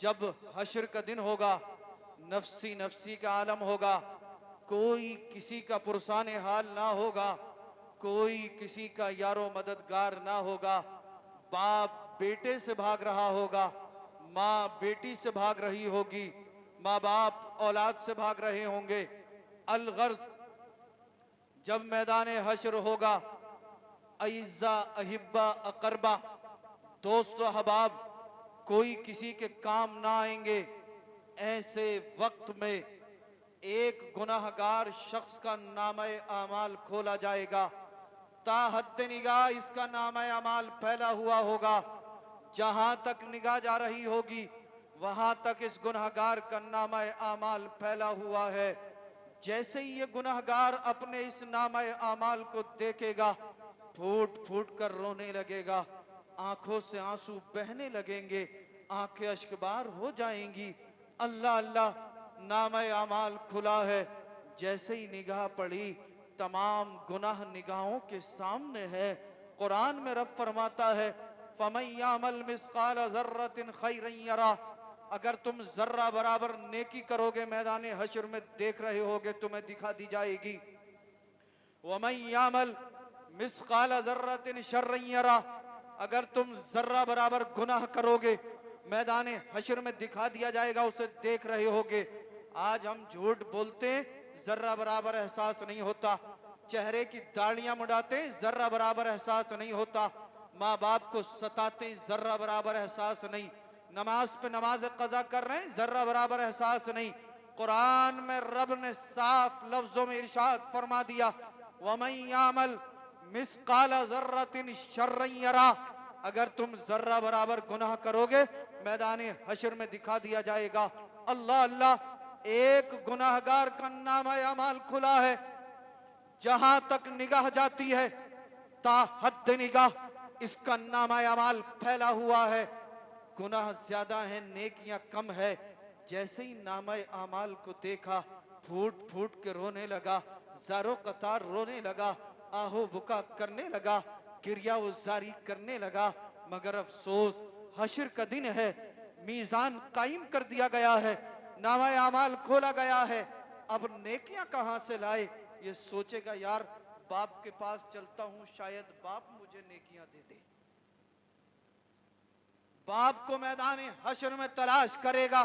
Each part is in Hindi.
जब हश्र का दिन होगा, नफसी नफसी का आलम होगा, कोई किसी का पुरसान हाल ना होगा, कोई किसी का यारो मददगार ना होगा। बाप बेटे से भाग रहा होगा, माँ बेटी से भाग रही होगी, माँ बाप औलाद से भाग रहे होंगे। अलगर्ज जब मैदान हश्र होगा, अइज़्ज़ा अहिब्बा अकरबा, दोस्त अहबाब कोई किसी के काम ना आएंगे। ऐसे वक्त में एक गुनाहगार शख्स का नामे आमाल खोला जाएगा, ता हद निगाह इसका नामे आमाल फैला हुआ होगा। जहां तक निगाह जा रही होगी वहां तक इस गुनाहगार का नामे आमाल फैला हुआ है। जैसे ही ये गुनाहगार अपने इस नामे आमाल को देखेगा, फूट फूट कर रोने लगेगा, आंखों से आंसू बहने लगेंगे, आंखें अश्कबार हो जाएंगी। अल्लाह अल्लाह, नामे आमाल खुला है। जैसे ही निगाह पड़ी, तमाम गुनाह निगाहों के सामने है। कुरान में रब फरमाता है, फमन यामल मिस्काल ज़र्रतिन खैरन यरा, अगर तुम जर्रा बराबर नेकी करोगे मैदान हश्र में देख रहे होगे, तुम्हें दिखा दी जाएगी। वमन यामल मिस्काल ज़र्रतिन शर्रन यरा, अगर तुम जर्रा बराबर गुनाह करोगे मैदान हश्र में दिखा दिया जाएगा, उसे देख रहे होगे। आज हम झूठ बोलते, जर्रा बराबर एहसास नहीं होता। चेहरे की दाढ़ियां मुड़ाते, जर्रा बराबर एहसास नहीं होता। माँ बाप को सताते, जर्रा बराबर एहसास नहीं। नमाज पे नमाज कज़ा कर रहे हैं, जर्रा बराबर एहसास नहीं। कुरान में रब ने साफ लफ्जों में इरशाद फरमा दिया, वमन यामल मिस्काला ज़र्रतिन शर्रन यरा, अगर तुम जर्रा बराबर गुनाह करोगे मैदान हश्र में दिखा दिया जाएगा। अल्लाह अल्लाह, एक गुनाहगार का नामा अमाल खुला है। जहां तक निगाह जाती है, ता हद निगाह इसका नामा अमाल फैला हुआ है। गुनाह ज्यादा है, नेकियां कम है। जैसे ही नामा अमाल को देखा, फूट फूट के रोने लगा, ज़ारो कतार रोने लगा, आहो बुका करने लगा, गिरिया उजारी करने लगा। मगर अफसोस, हश्र का दिन है, मीजान कायम कर दिया गया है, नामा अमाल खोला गया है। अब नेकियां कहां से लाए? ये सोचेगा, यार बाप के पास चलता हूं, शायद बाप मुझे नेकियां दे दे। बाप को मैदान हश्र में तलाश करेगा।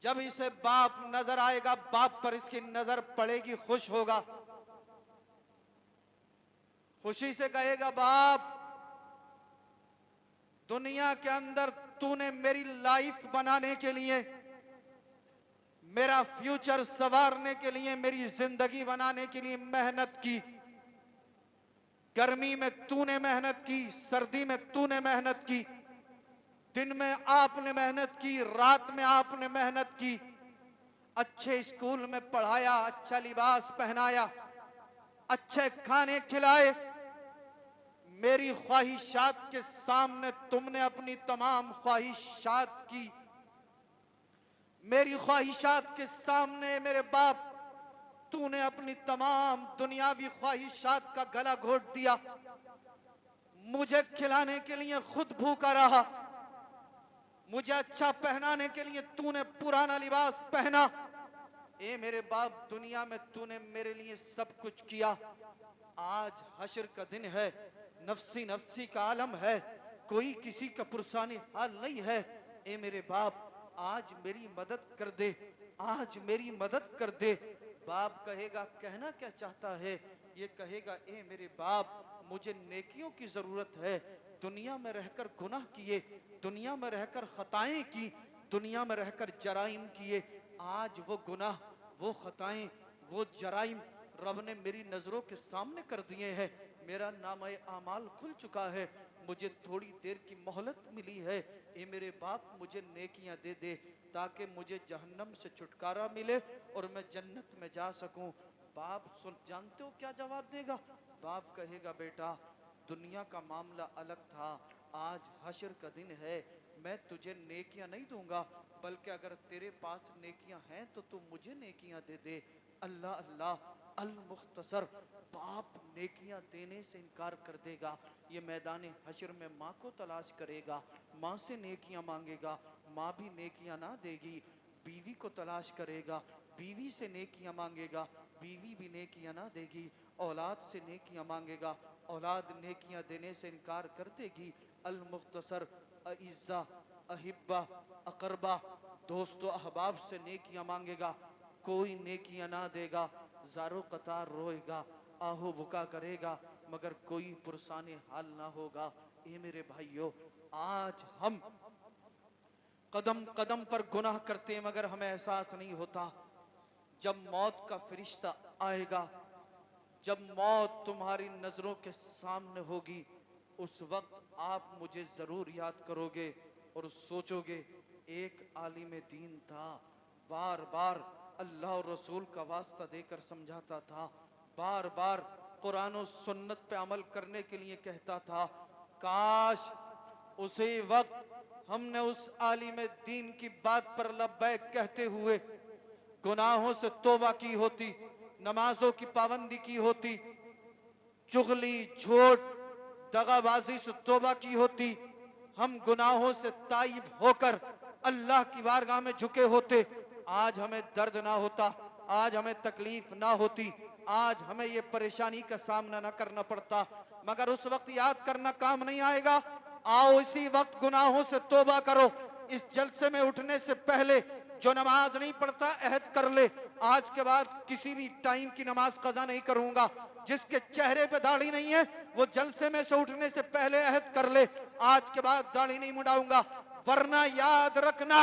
जब इसे बाप नजर आएगा, बाप पर इसकी नजर पड़ेगी, खुश होगा, खुशी से कहेगा, बाप दुनिया के अंदर तूने मेरी लाइफ बनाने के लिए, मेरा फ्यूचर संवारने के लिए, मेरी जिंदगी बनाने के लिए मेहनत की। गर्मी में तूने मेहनत की, सर्दी में तूने मेहनत की, दिन में आपने मेहनत की, रात में आपने मेहनत की, अच्छे स्कूल में पढ़ाया, अच्छा लिबास पहनाया, अच्छे खाने खिलाए। मेरी ख्वाहिशात के सामने तुमने अपनी तमाम ख्वाहिशात की। मेरी ख्वाहिशात के सामने मेरे बाप तूने अपनी तमाम दुनियावी ख्वाहिशात का गला घोट दिया। मुझे खिलाने के लिए खुद भूखा रहा, मुझे अच्छा पहनाने के लिए तूने पुराना लिबास पहना। ए मेरे बाप, दुनिया में तूने मेरे लिए सब कुछ किया। आज हश्र का दिन है, नफसी नफसी का आलम है, कोई किसी का पुरसानी हाल नहीं है। ए मेरे बाप, आज मेरी मदद कर दे, आज मेरी मदद कर दे। बाप कहेगा, कहना क्या चाहता है? ये कहेगा, ए मेरे बाप, मुझे नेकियों की जरूरत है। दुनिया में रहकर गुनाह किए, दुनिया में रहकर खताएं की, दुनिया में रहकर जराइम किए। आज वो गुनाह, वो खताएं, वो जराइम रब ने मेरी नजरों के सामने कर दिए हैं। मेरा नामा आमाल खुल चुका है, मुझे थोड़ी देर की मोहलत मिली है। ए मेरे बाप, मुझे नेकियां दे दे ताकि मुझे जहन्नम से छुटकारा मिले और मैं जन्नत में जा सकूं। बाप सुन, जानते हो क्या जवाब देगा? बाप कहेगा, बेटा दुनिया का मामला अलग था, आज हश्र का दिन है, मैं तुझे नेकियां नहीं दूंगा, बल्कि अगर तेरे पास नेकियां हैं तो तू मुझे नेकियां दे दे। अल्लाह अल्लाह, अल मुख्तसर, बाप नेकियां देने से इनकार कर देगा, ये मैदान हश्र में माँ को तलाश करेगा, माँ से नेकियां मांगेगा, माँ भी नेकियां ना देगी। बीवी को तलाश करेगा, बीवी से नेकियां मांगेगा, बीवी भी नेकियां ना देगी। औलाद से नेकियां मांगेगा, औलाद नेकियां देने से इनकार कर देगी। अल मुख्तसर अइज़्ज़ा अहिब्बा अकरबा, दोस्तों अहबाब से नेकियां मांगेगा, कोई नेकियां ना देगा। ज़ारो कतार रोएगा, आहो बुका करेगा, मगर कोई पुरसाने हाल ना होगा। ए मेरे भाइयों, आज हम कदम कदम पर गुनाह करते हैं मगर हमें एहसास नहीं होता। जब मौत का फरिश्ता आएगा, जब मौत तुम्हारी नजरों के सामने होगी, उस वक्त आप मुझे जरूर याद करोगे और सोचोगे एक आलिम दीन था, बार बार अल्लाह और रसूल का वास्ता देकर समझाता था, बार बार कुरान और सुन्नत पे अमल करने के लिए कहता था। काश उसी वक्त हमने उस आलिम दीन की बात पर लब्बैक कहते हुए गुनाहों से तौबा की होती, नमाजों की पाबंदी की होती, चुगली झूठ दगाबाजी से तौबा की होती, हम गुनाहों से ताइब होकर अल्लाह की बारगाह में झुके होते, आज हमें दर्द ना होता, आज हमें तकलीफ ना होती, आज हमें ये परेशानी का सामना ना करना पड़ता। मगर उस वक्त याद करना काम नहीं आएगा। आओ इसी वक्त गुनाहों से तौबा करो। इस जलसे में उठने से पहले जो नमाज नहीं पढ़ता अहद कर ले, आज के बाद किसी भी टाइम की नमाज कज़ा नहीं करूंगा। जिसके चेहरे पे दाढ़ी नहीं है वो जलसे में से उठने से पहले अहद कर ले, आज के बाद दाढ़ी नहीं मुड़ाऊंगा। वरना याद रखना,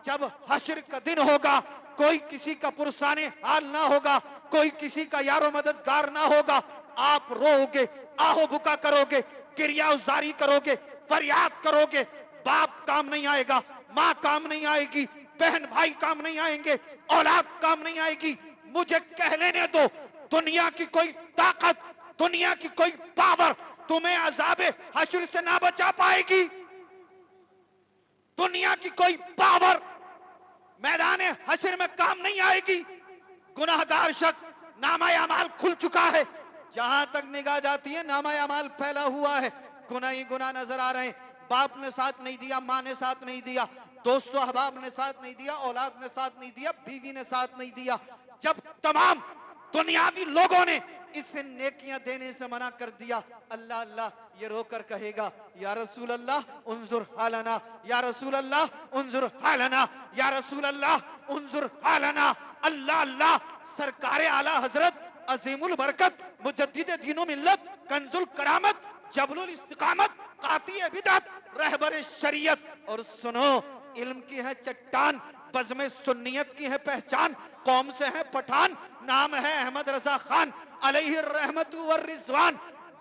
जब हश्र का दिन होगा, कोई किसी का पुरसाने हाल ना होगा, कोई किसी का यारो मददगार ना होगा। आप रोओगे, आहो बुका करोगे, किरियाउज़ारी करोगे, फरियाद करोगे, बाप काम नहीं आएगा, माँ काम नहीं आएगी, बहन भाई काम नहीं आएंगे, औलाद काम नहीं आएगी। मुझे कह लेने दो, दुनिया की कोई ताकत, दुनिया की कोई पावर तुम्हें अज़ाबे हश्र से ना बचा पाएगी। दुनिया की कोई पावर मैदान हश्र में काम नहीं आएगी। गुनाहगार शख्स, नामा अमाल खुल चुका है, जहां तक निगाह जाती है नामा अमाल फैला हुआ है, गुनाह ही गुनाह नजर आ रहे हैं। बाप ने साथ नहीं दिया, माँ ने साथ नहीं दिया, दोस्तों अहबाब ने साथ नहीं दिया, औलाद ने साथ नहीं दिया, बीवी ने साथ नहीं दिया। जब तमाम दुनियावी लोगों ने इसे नेकियां देने से मना कर दिया, अल्लाह अल्लाह ये रोकर कहेगा, या रसूल अल्लाह उन्जुर हालना, या रसूल अल्लाह उन्जुर हालना, या रसूल अल्लाह उन्जुर हालना। अल्लाह अल्लाह सरकारे आला हजरत अजीमुल बरकत मुजद्दिद दीनो मिल्लत कंजुल करामत जबलुल इस्तिकामत काती बिदअत रहबर शरीयत। और सुनो, इल्म की है चट्टान, बज़्म सुन्नियत की है पहचान, कौम से है पठान, नाम है अहमद रजा खान अलैहि रहमतु व रिज़वान।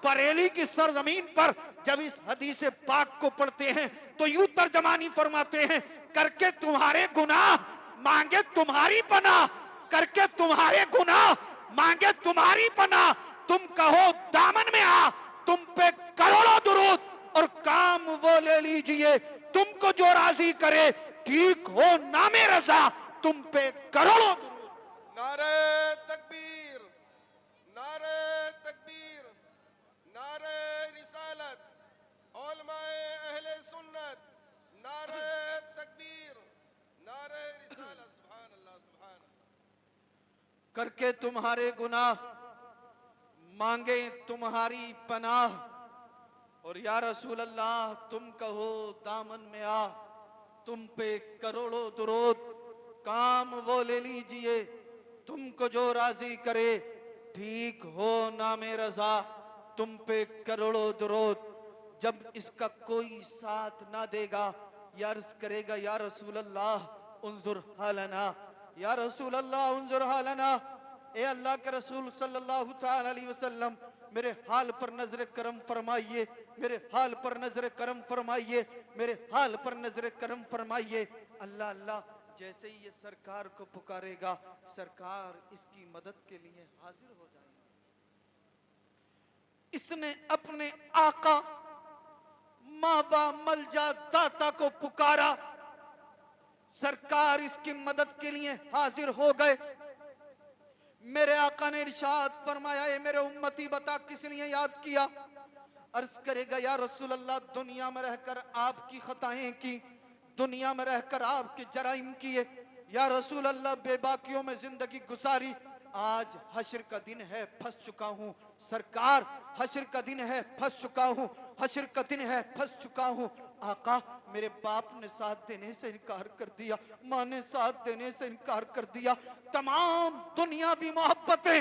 बरेली की सरजमीन पर जब इस हदीस पाक को पढ़ते हैं तो यूं तर्जमानी फरमाते हैं, करके तुम्हारे गुनाह मांगे तुम्हारी पनाह, करके तुम्हारे गुनाह मांगे तुम्हारी पनाह। तुम कहो दामन में आ, तुम पे करोड़ों दुरूद, और काम वो ले लीजिए तुमको जो राजी करे, ठीक हो नामे रजा, तुम पे करोड़ों दुरूद। नारे तकबीर, नारे तकबीर, नारे रिसालत, उलमाए अहले सुन्नत, नारे तकबीर, नारे रिसालत। सुभान अल्लाह, सुभान अल्लाह। करके तुम्हारे गुनाह मांगे तुम्हारी पनाह, और या रसूल अल्लाह तुम कहो दामन में आ, तुम पे करोड़ों दुरूद, काम वो ले लीजिए तुमको जो राजी करे, ठीक हो नामे रजा, तुम पे करोड़ों दुरूद। जब इसका कोई साथ ना देगा, या अर्ज करेगा, या रसूल अल्लाह उन्जुर हालना, या रसूल अल्लाह उन्जुर हालना, ए अल्लाह के रसूल सल्लल्लाहु तआला अलैहि वसल्लम मेरे हाल पर नजर करम फरमाइए, मेरे हाल पर नजर करम फरमाइए, मेरे हाल पर नजर करम फरमाइए। अल्लाह अल्लाह जैसे ही ये सरकार को पुकारेगा, सरकार इसकी मदद के लिए हाजिर हो जाएंगे। इसने अपने आका मावा मलजा दाता को पुकारा, सरकार इसकी मदद के लिए हाजिर हो गए। मेरे आका ने इरशाद फरमाया, ए मेरे उम्मती बता किस लिए याद किया? अर्ज करेगा, या रसूल अल्लाह, दुनिया में रहकर आपकी खताएं की, दुनिया में रहकर आपके जराइम किए, या रसूल अल्लाह बेबाकियों में जिंदगी गुजारी, आज हश्र का दिन है, फंस चुका हूँ सरकार, हश्र का दिन है, फंस चुका हूँ, हश्र का दिन है, फंस चुका हूँ। आका, मेरे बाप ने साथ देने से इनकार कर दिया, माँ ने साथ देने से इनकार कर दिया, तमाम दुनियावी मोहब्बतें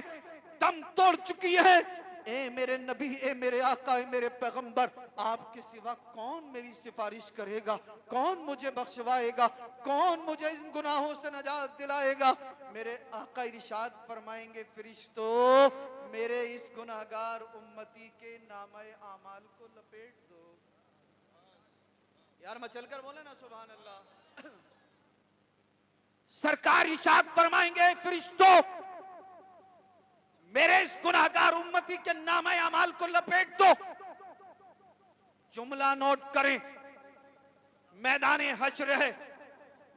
दम तोड़ चुकी है। ए मेरे नबी, ए मेरे आका, ए मेरे पैगंबर, आपके सिवा कौन मेरी सिफारिश करेगा? कौन मुझे बख्शवाएगा? कौन मुझे इन गुनाहों से नजात दिलाएगा? मेरे आका इरशाद फरमाएंगे, फरिश्तों, मेरे इस गुनाहगार उम्मती के नामे आमाल को लपेट दो। यार मचल कर बोले ना सुभान अल्लाह। सरकार इरशाद फरमाएंगे, फरिश्तों, मेरे इस गुनाहगार उम्मती के नामे अमाल को लपेट दो। जुमला नोट करें, मैदान हश्र है,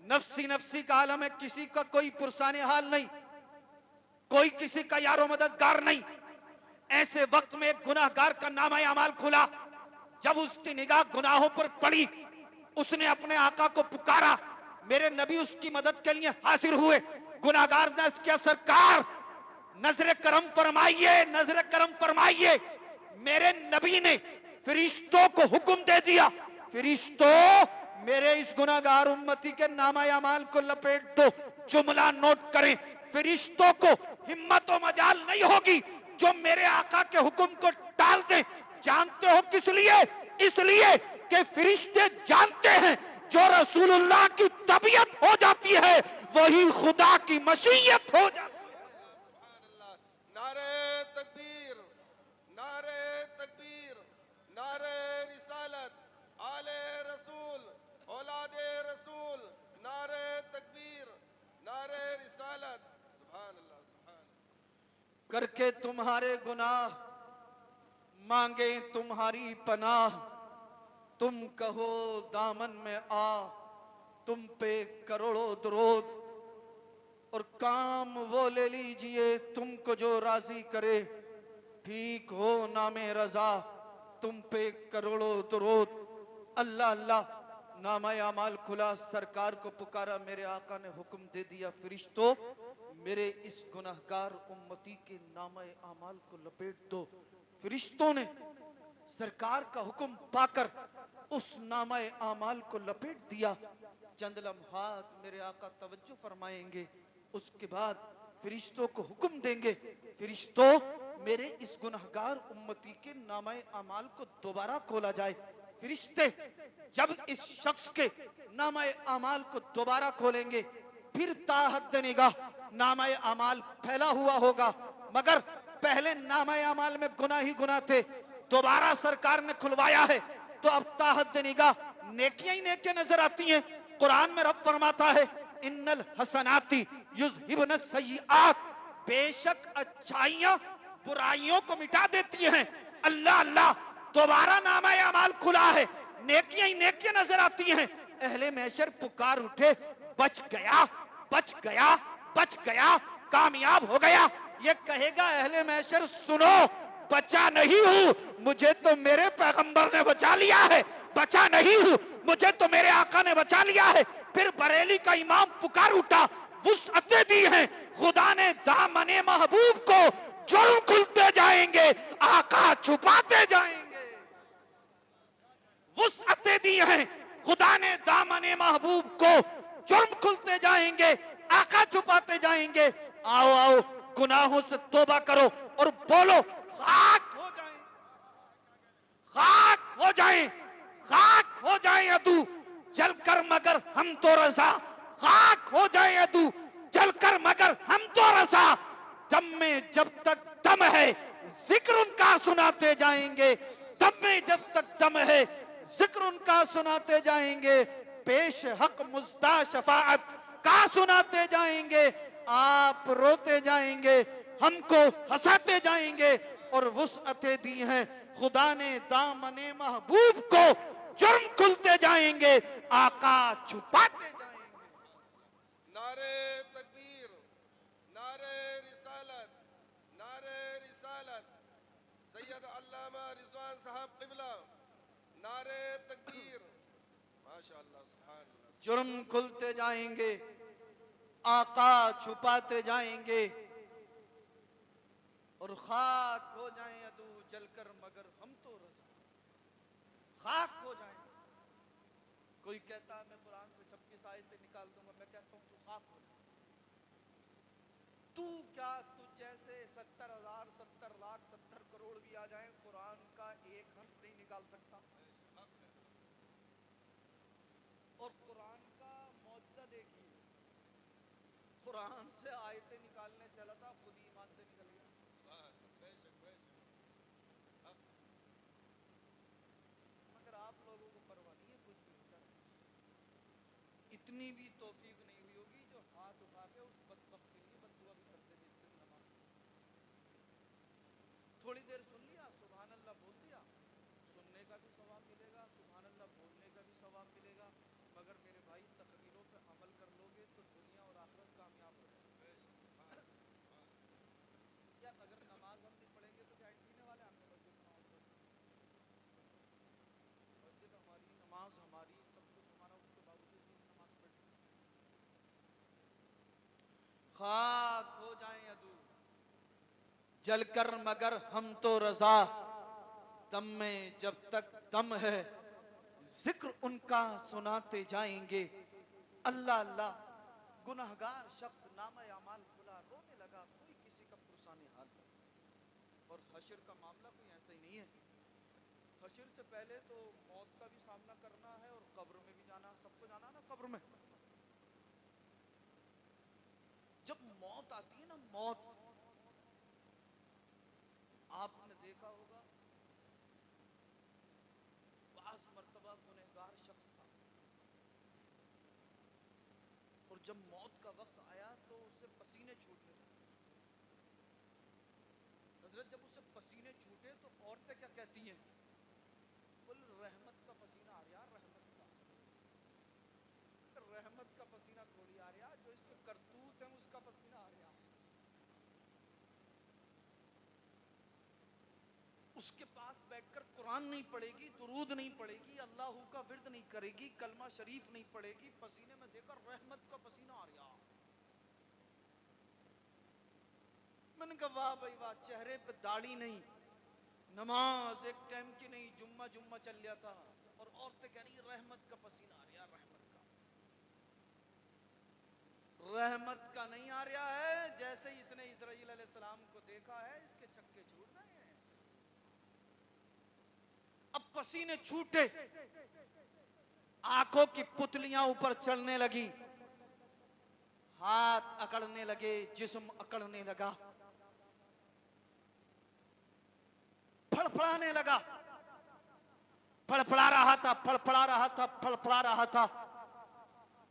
नफ्सी नफ्सी का आलम है, किसी का कोई पुरसाने हाल नहीं, कोई किसी का यारो मददगार नहीं। ऐसे वक्त में एक गुनाहगार का नामा अमाल खुला, जब उसकी निगाह गुनाहों पर पड़ी, उसने अपने आका को पुकारा, मेरे नबी उसकी मदद के लिए हाजिर हुए। गुनाहगार ने क्या, सरकार नजर करम फरमाइए, नजर करम फरमाइए। मेरे नबी ने फरिश्तों को हुक्म दे दिया, फरिश्तों, मेरे इस गुनाहगार उम्मती के नामा अमाल को लपेट दो। जुमला नोट करें, फरिश्तों को हिम्मत और मजाल नहीं होगी जो मेरे आका के हुक्म को टाल दे। जानते हो किस लिए? इसलिए कि फरिश्ते जानते हैं जो रसूलुल्लाह की तबीयत हो जाती है वही खुदा की मशीयत हो जाती है। नारे तकबीर, नारे तकबीर, नारे रिसालत, आले रसूल, औलादे रसूल, नारे तकबीर, नारे रिसालत, सुभान अल्लाह, सुभान। करके तुम्हारे गुनाह मांगे तुम्हारी पनाह, तुम कहो दामन में आ, तुम पे करोड़ों दरूद, और काम वो ले लीजिए तुमको जो राजी करे, ठीक हो नामे रजा, तुम पे करोड़ों दरूद। अल्लाह अल्लाह, नामा अमाल खुला, सरकार को पुकारा, मेरे आका ने हुक्म दे दिया, फरिश्तों, मेरे इस गुनाहगार उम्मती के नामा अमाल को लपेट दो। फरिश्तों ने सरकार का हुक्म पाकर उस नामा अमाल को लपेट दिया। चंद लम्हात मेरे आका तवज्जो फरमाएंगे, उसके बाद फरिश्तों को हुक्म देंगे, फरिश्तों, मेरे इस गुनाहगार उम्मती के नामा अमाल को दोबारा खोला जाए। फरिश्ते जब इस शख्स के नामा अमाल को दोबारा खोलेंगे, फिर ताहद निगाह नामा अमाल फैला हुआ होगा, मगर पहले नामा अमाल में गुनाह ही गुनाह थे, दोबारा सरकार ने खुलवाया है तो अब ताहद निगाह नेकियां ही नेकियां नजर आती हैं। कुरान में रब फरमाता है, इन्नल हसनाती युज़हिबन सय्यिआत, बेशक अच्छाइयां बुराइयों को मिटा देती हैं। अल्लाह अल्लाह, दोबारा नामा अमाल खुला है, नेकियां ही नेकियां नजर आती हैं। अहले महशर पुकार उठे, बच गया, बच गया, बच गया, कामयाब हो गया। ये कहेगा अहले महशर, सुनो, बचा नहीं हूं, मुझे तो मेरे पैगंबर ने बचा लिया है, बचा नहीं हूं, मुझे तो मेरे आका ने बचा लिया है। फिर बरेली का इमाम पुकार उठा, वुसअतें दी हैं, खुदा ने दामने महबूब को, जुर्म खुलते जाएंगे, आका छुपाते जाएंगे। वुसअतें दी हैं, खुदा ने दामने महबूब को, जुर्म खुलते जाएंगे, आका छुपाते जाएंगे। आओ आओ, गुनाहों से तौबा करो और बोलो, खाक हो जाए, खाक हो जाए, खाक हो जाए अदू जलकर मगर हम तो रजा, खाक हो जाए अदू जलकर मगर हम तो रजा। दम में जब तक दम है जिक्र उनका सुनाते जाएंगे, दम में जब तक दम है जिक्र उनका सुनाते जाएंगे, पेश हक मुस्ता शफाअत का सुनाते जाएंगे। आप रोते जाएंगे, हमको हंसाते जाएंगे, और वुसअतें दी हैं, खुदा ने दामने महबूब को, जुर्म खुलते जाएंगे, आका छुपाते जाएंगे। नारे तकबीर, नारे रिसालत, अल्लामा रिजवान साहब क़िबला, नारे तकबीर, माशाअल्लाह, सुभान अल्लाह। जुर्म खुलते जाएंगे, आका छुपाते जाएंगे, और खाक हो जाएं अदू जलकर मगर हम तो रज़ा, खाक हो जाएं। कोई कहता है मैं कुरान से 26 आयतें निकाल दूंगा, मैं कहता हूं तू खाक हो जा। तू क्या, तू जैसे 70,000, 70 लाख, 70 करोड़ भी आ जाए, कुरान का एक हर्फ नहीं निकाल सकता। और कुरान का मौजज़ा देखिए, कुरान से आयतें निकालने चला था, खुद ही ईमान से निकल गया। मगर आप लोगों को परवाह नहीं है, कुछ भी होता है। इतनी भी तौफीक नहीं हुई होगी जो हाथ उठा के उस बदबख्त के लिए बद्दुआ भी करते जिस दिन नमाज। थोड़ी देर सुन लिया, सुभान अल्लाह बोल दिया, सुनने का भी सवाब मिलेगा, सुभान अल्लाह बोलने का भी सवाब मिलेगा। मगर मेरे भाई तकरीरों पे अमल कर लोगे तो दुनिया और आखिरत कामयाब हो जाएगी। यार अगर नमाज हम नहीं पढ़ेंगे तो क्या पीने वाले हमने मस्जिद में आओगे? मस्जिद हमारी, नमाज हमारी, सब कुछ हमारा, उसके बावजूद भी नमाज पढ़नी। खाक हो जाएं अदू जलकर मगर हम तो रजा, दम में जब तक दम है जिक्र उनका सुनाते जाएंगे। अल्लाह अल्लाह गुनहगार शख्स नामा अमाल खुला रोने लगा, कोई किसी का पुरसाने हाल। और हशर का मामला कोई ऐसा ही नहीं है। हशर से पहले तो मौत का भी सामना करना है और कब्र में भी जाना, सबको जाना ना कब्र में। जब मौत आती है ना, मौत, आपने देखा होगा बाज़ मर्तबा गुनहगार शख्स था और जब मौत का वक्त आया तो उससे पसीने छूटने लगे। हजरत जब उससे पसीने छूटे तो औरतें क्या कहती हैं? बोले रहमत का पसीना आ रहा, रहमत का। रहमत का पसीना थोड़ी आ रहा, जो इसके करतूत है उसका पसीना आ रहा। उसके पास बैठकर कुरान नहीं पढ़ेगी, दुरूद नहीं पढ़ेगी, अल्लाह का विर्द नहीं करेगी, कलमा शरीफ नहीं पढ़ेगी, पसीने में देखकर रहमत का पसीना आ रहा। मैंने कहा वाह भाई वाह, चेहरे पे दाढ़ी नहीं, नमाज एक टाइम की नहीं, जुम्मा जुम्मा चल लिया था, और औरतें कह रही रहमत का पसीना आ रहा, रहमत का। रहमत का नहीं आ रहा है। जैसे ही इसने इस्राईल अलैहिस्सलाम को देखा है, इसके छक्के छूट गए हैं। अब पसीने छूटे, आंखों की पुतलियां ऊपर चढ़ने लगी, हाथ अकड़ने लगे, जिस्म अकड़ने लगा, फड़फड़ाने लगा, फड़फड़ा रहा था, फड़फड़ा रहा था, फड़फड़ा रहा था।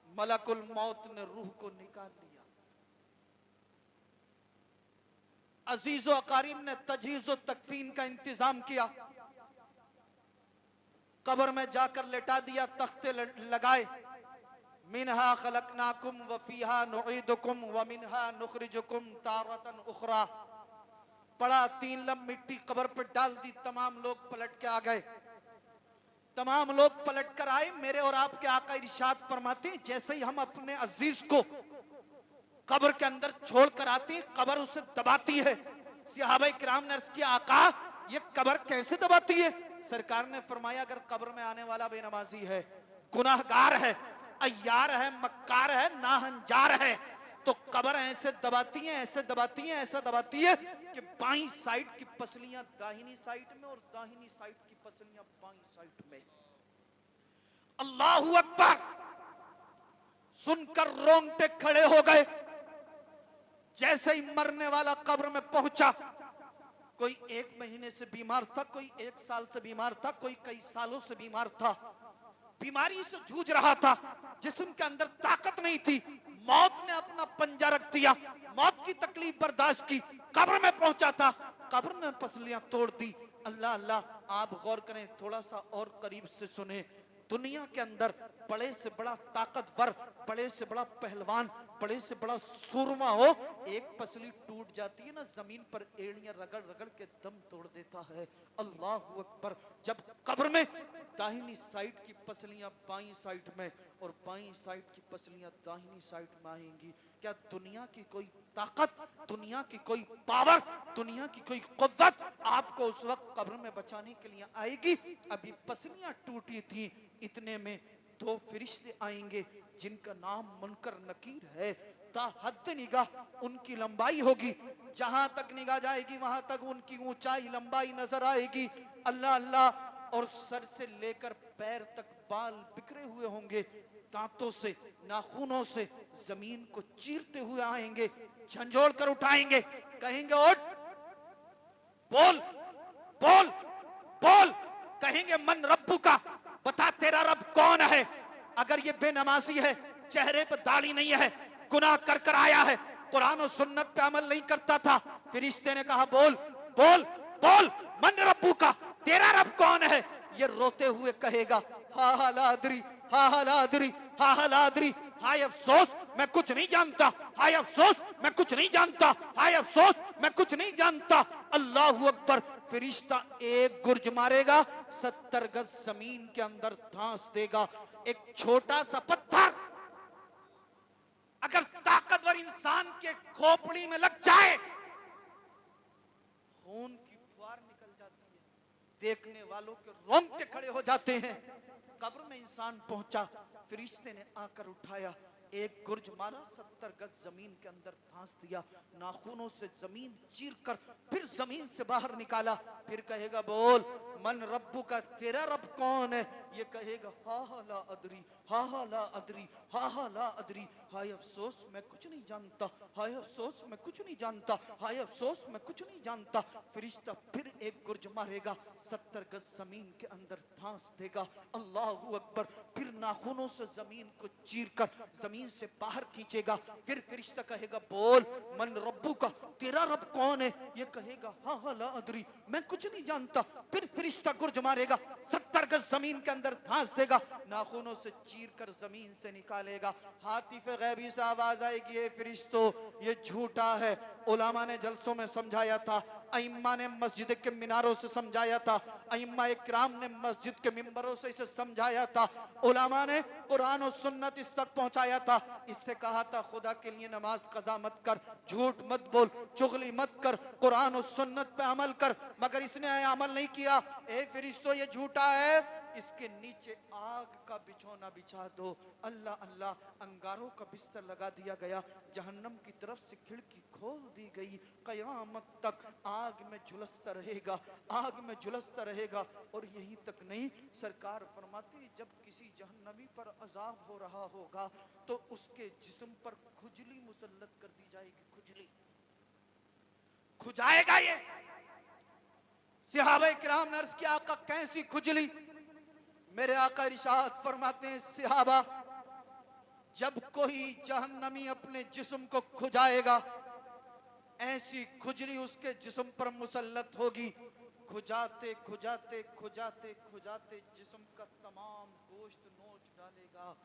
मलकुल मौत ने रूह को निकाल लिया। अजीजो अकारीम ने तजहीज़ो तकफीन का इंतजाम किया, कब्र में जाकर लेटा दिया, तख्ते लगाए। मिनहा खलकनाकुम व फीहा नुईदुकुम व मिनहा नुखरिजुकुम तारतन उखरा। पड़ा, 3 लब मिट्टी कब्र पर डाल दी, तमाम लोग पलट के आ गए। तमाम लोग पलट कर आए। मेरे और आपके आका इरशाद फरमाते हैं, जैसे ही हम अपने अजीज को कब्र के अंदर छोड़ कर आते हैं, कब्र उसे दबाती है। सहाबाए किराम ने अर्ज किया, आका ये कब्र कैसे दबाती है? सरकार ने फरमाया, अगर कब्र में आने वाला बेनमाजी है, गुनाहगार है, अय्यार है, मक्कार है, नाहंजार है, तो कब्र ऐसे दबाती है, ऐसे दबाती है, ऐसा दबाती है कि बाईं साइड की पसलियां दाहिनी साइड में और दाहिनी साइड की पसलियां बाईं साइड में। अल्लाहू अकबर! सुनकर रोंगटे खड़े हो गए। जैसे ही मरने वाला कब्र में पहुंचा, कोई 1 महीने से बीमार था, कोई 1 साल से बीमार था, कोई कई सालों से बीमार था, बीमारी से जूझ रहा था, जिस्म के अंदर ताकत नहीं थी। मौत ने अपना पंजा रख दिया, मौत की तकलीफ बर्दाश्त की, कब्र में पहुंचा था, कब्र में पसलियां तोड़ दी। अल्लाह अल्लाह, आप गौर करें, थोड़ा सा और करीब से सुने। दुनिया के अंदर बड़े से बड़ा ताकतवर, बड़े से बड़ा पहलवान, बड़े से बड़ा सुरमा हो, एक पसली टूट जाती है ना, जमीन पर एड़ियां रगड़ रगड़ के दम तोड़ देता है। अल्लाह अकबर। जब कब्र में दाहिनी साइड की पसलियां बाईं साइड में और बाईं साइड की पसलियां दाहिनी साइड में आएंगी, क्या दुनिया की कोई ताकत, दुनिया की कोई पावर, दुनिया की कोई कुव्वत आपको उस वक्त कब्र में बचाने के लिए आएगी? अभी पसलियां टूटी थी, इतने में दो फरिश्ते आएंगे जिनका नाम मुनकर नकीर है। हद निगाह उनकी लंबाई होगी, जहां तक निगाह जाएगी वहां तक उनकी ऊंचाई लंबाई नजर आएगी। अल्लाह अल्लाह। और सर से लेकर पैर तक बाल बिखरे हुए होंगे, दांतों से नाखूनों से जमीन को चीरते हुए आएंगे, झंझोड़ कर उठाएंगे, कहेंगे उठ, बोल बोल बोल। कहेंगे मन रब्बू का, बता तेरा रब कौन है। अगर ये बेनमाजी है, चेहरे पर दाढ़ी नहीं है, गुनाह कर कर आया है, कुरान और सुन्नत पे अमल नहीं करता था, फरिश्ते ने कहा बोल बोल बोल, मन रब्बू का, तेरा रब कौन है। ये रोते हुए कहेगा हा हा लादरी, हा हा लादरी, हा हा लादरी, हाय अफसोस मैं कुछ नहीं जानता, हाय अफसोस मैं कुछ नहीं जानता, हाय अफसोस मैं कुछ नहीं जानता। अल्लाह अकबर। फरिश्ता एक गुर्ज मारेगा, 70 गज जमीन के अंदर धांस देगा। एक छोटा सा पत्थर अगर ताकतवर इंसान के खोपड़ी में लग जाए, खून की फुहार निकल जाती है, देखने वालों के रोंगटे खड़े हो जाते हैं। कब्र में इंसान पहुंचा, फरिश्ते ने आकर उठाया, एक गुर्ज मारा, 70 गज जमीन के अंदर धांस दिया, नाखूनों से जमीन चीर कर फिर जमीन से बाहर निकाला। फिर कहेगा बोल मन रब्बू का, तेरा रब कौन है। ये कहेगा हा हा ला अदरी, हा हा ला अदरी, हा हा ला अदरी, हाय अफसोस मैं कुछ नहीं जानता, हाय अफसोस मैं कुछ नहीं जानता, हाय अफसोस मैं कुछ नहीं जानता। फरिश्ता फिर एक गुर्ज मारेगा, 70 गज जमीन के अंदर धांस देगा। अल्लाह अकबर। फिर नाखूनों से जमीन को चीर कर जमीन से बाहर खींचेगा। फिर फरिश्ता कहेगा बोल मन रब्बू का, तेरा रब कौन है। ये कहेगा हा हा ला अदरी, मैं कुछ नहीं जानता। फिर फरिश्ता गुर्ज मारेगा, 70 गज जमीन के अंदर धांस देगा, नाखूनों से चीर कर जमीन से निकालेगा। हातिफ गैबी से आवाज आएगी, ये फरिश्तों ये झूठा है। उलामा ने जलसों में समझाया था, अइम्मा ने मस्जिद के मीनारों से समझाया था, अइम्मा इकराम ने मस्जिद के मिंबरों से इसे समझाया था, उलामा ने कुरान और सुन्नत इस तक पहुंचाया था। इससे कहा था खुदा के लिए नमाज कज़ा मत कर, झूठ मत बोल, चुगली मत कर, कुरान और सुन्नत पे अमल कर। मगर इसने अमल नहीं किया। ए फरिश्तों ये झूठा है, इसके नीचे आग का बिछौना बिछा दो। अल्लाह अल्लाह। अंगारों का बिस्तर लगा दिया गया, जहन्नम की तरफ से खिड़की खोल दी गई, कयामत तक आग में झुलसता रहेगा, आग में झुलसता रहेगा। और यहीं तक नहीं, सरकार फरमाती जब किसी जहन्नमी पर अजाब हो रहा होगा तो उसके जिस्म पर खुजली मुसल्लत कर दी जाएगी। खुजली खुजाएगा ये। सहाबा किराम ने अर्ज किया आका कैसी खुजली। मेरे आका इरशाद फरमाते हैं सहाबा जब कोई जहन्नमी अपने जिस्म को खुजाएगा, ऐसी खुजली उसके जिस्म पर मुसल्लत होगी। खुजाते खुजाते खुजाते खुजाते जिस्म का तमाम गोश्त नोच डालेगा,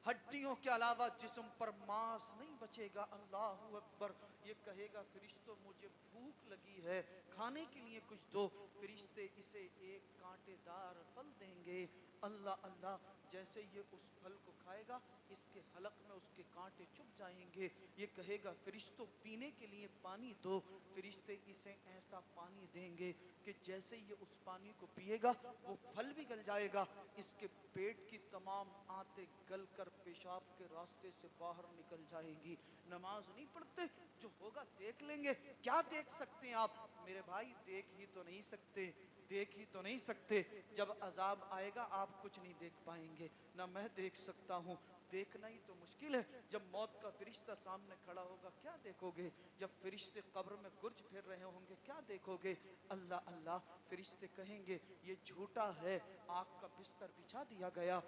हड्डियों के अलावा जिस्म पर मांस नहीं बचेगा। अल्लाह अकबर। ये कहेगा फरिश्तों मुझे भूख लगी है, खाने के लिए कुछ दो। फरिश्ते इसे एक कांटेदार फल देंगे। अल्लाह अल्लाह। जैसे ये उस फल को खाएगा, इसके हलक में उसके कांटे चुभ जाएंगे। ये कहेगा फरिश्तों पीने के लिए पानी दो। फरिश्ते इसे ऐसा पानी देंगे कि जैसे ये उस पानी को पिएगा वो फल भी गल जाएगा, इसके पेट की तमाम आंतें गल कर पेशाब के रास्ते से बाहर निकल जाएंगी। नमाज नहीं पढ़ते, जो होगा देख लेंगे। क्या देख सकते हैं आप मेरे भाई, देख ही तो नहीं सकते, देख ही तो नहीं सकते। जब अजाब आएगा आप कुछ नहीं देख पाएंगे, ना मैं देख सकता हूँ, देखना ही तो मुश्किल है। जब मौत का फरिश्ता सामने खड़ा होगा क्या देखोगे। जब फरिश्ते कब्र में गुर्ज फेर रहे होंगे क्या देखोगे। अल्लाह अल्लाह। फरिश्ते कहेंगे ये झूठा है, आग का बिस्तर बिछा दिया गया,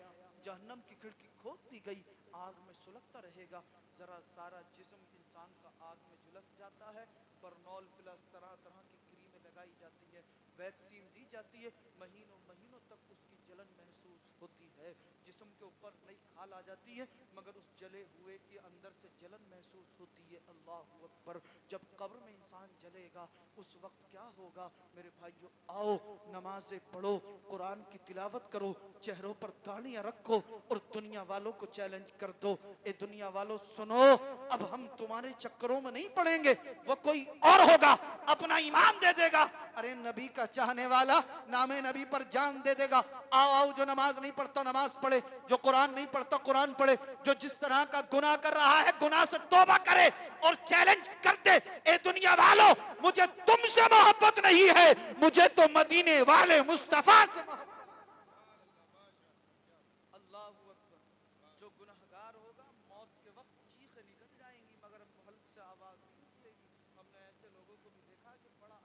जहन्नम की खिड़की खोल दी गई, आग में सुलगता रहेगा। जरा सारा जिस्म इंसान का आग में झुलस जाता है, बर्नॉल प्लस तरह तरह की क्रीमें लगाई जाती है, वैक्सीन दी जाती है, महीनों महीनों तक उसकी जलन महसूस होती है। जिस्म जिस्म के ऊपर नई खाल आ जाती है, मगर उस जले हुए के अंदर से जलन महसूस होती है। अल्लाह अकबर। जब कब्र में इंसान जलेगा उस वक्त क्या होगा मेरे भाइयों? आओ नमाजें पढ़ो, कुरान की तिलावत करो, चेहरों पर दाढ़ियां रखो और दुनिया वालों को चैलेंज कर दो, ए दुनिया वालों सुनो, अब हम तुम्हारे चक्करों में नहीं पड़ेंगे, वो कोई और होगा, अपना ईमान दे देगा। अरे नबी का चाहने वाला नामे नबी पर जान दे देगा। आओ आओ, जो नमाज नहीं पढ़ता नमाज पढ़े, जो कुरान नहीं पढ़ता कुरान पढ़े, जो जिस तरह का गुनाह कर रहा है गुनाह से तौबा करे और चैलेंज कर दे, ए दुनिया वालों मुझे तुमसे मोहब्बत नहीं है, मुझे तो मदीने वाले मुस्तफा से मोहब्बत। अल्लाह अकबर। जो गुनहगार होगा मौत के वक्त चीखें निकल जाएंगी मगर हल्क से आवाज नहीं निकलेगी। हमने ऐसे लोगों को भी देखा जो बड़ा